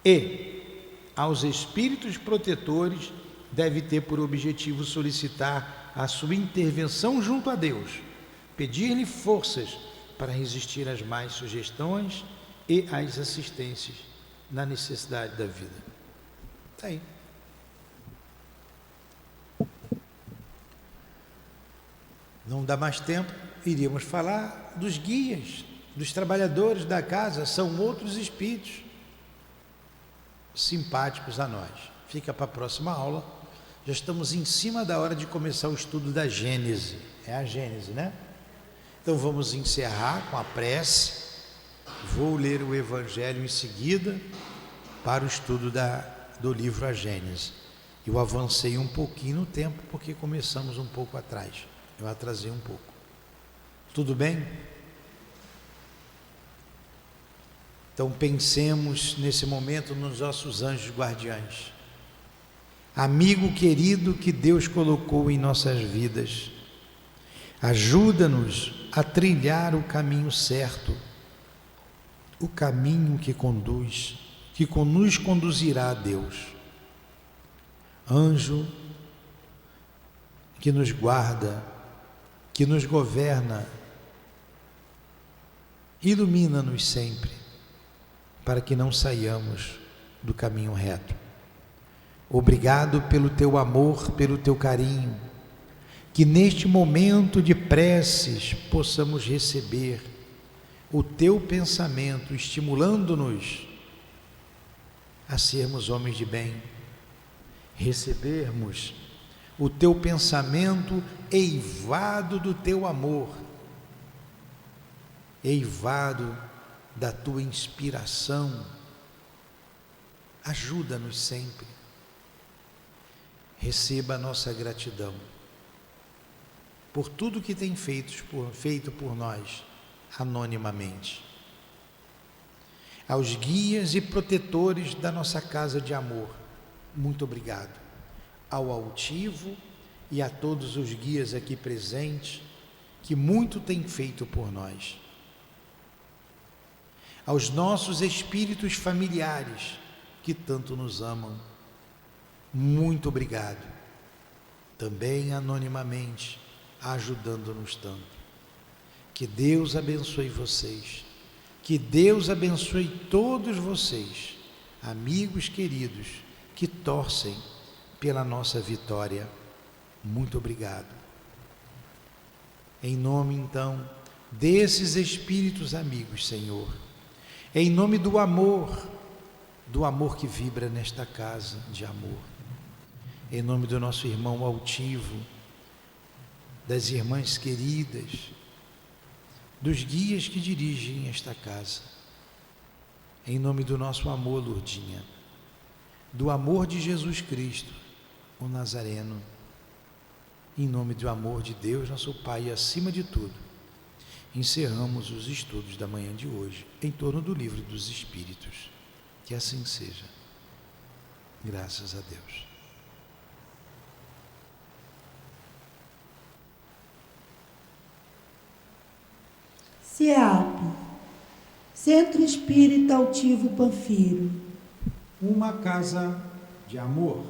e aos espíritos protetores deve ter por objetivo solicitar a sua intervenção junto a Deus, pedir-lhe forças para resistir às más sugestões e às assistências na necessidade da vida. Está aí. Não dá mais tempo, iríamos falar dos guias, dos trabalhadores da casa, são outros espíritos simpáticos a nós. Fica para a próxima aula, já estamos em cima da hora de começar o estudo da Gênese, é a Gênese, né? Então vamos encerrar com a prece, vou ler o Evangelho em seguida para o estudo do livro A Gênese. Eu avancei um pouquinho no tempo porque começamos um pouco atrás, eu atrasei um pouco. Tudo bem? Então pensemos nesse momento nos nossos anjos guardiães. Amigo querido que Deus colocou em nossas vidas, ajuda-nos a trilhar o caminho certo, o caminho que nos conduzirá a Deus. Anjo que nos guarda, que nos governa, ilumina-nos sempre, para que não saiamos do caminho reto. Obrigado pelo teu amor, pelo teu carinho, que neste momento de preces possamos receber o teu pensamento, estimulando-nos a sermos homens de bem, recebermos o teu pensamento eivado do teu amor, eivado da tua inspiração. Ajuda-nos sempre. Receba a nossa gratidão por tudo que tem feito por nós, anonimamente. Aos guias e protetores da nossa casa de amor, muito obrigado. Ao altivo e a todos os guias aqui presentes, que muito têm feito por nós. Aos nossos espíritos familiares, que tanto nos amam, muito obrigado. Também anonimamente, ajudando-nos tanto. Que Deus abençoe vocês, que Deus abençoe todos vocês, amigos queridos, que torcem pela nossa vitória. Muito obrigado. Em nome, então, desses espíritos amigos, Senhor, em nome do amor que vibra nesta casa de amor, em nome do nosso irmão altivo, das irmãs queridas, dos guias que dirigem esta casa, em nome do nosso amor, Lourdinha, do amor de Jesus Cristo, o Nazareno, em nome do amor de Deus, nosso Pai, e acima de tudo, encerramos os estudos da manhã de hoje, em torno do Livro dos Espíritos. Que assim seja. Graças a Deus. CEAP, Centro Espírita Altivo Panfiro. Uma casa de amor.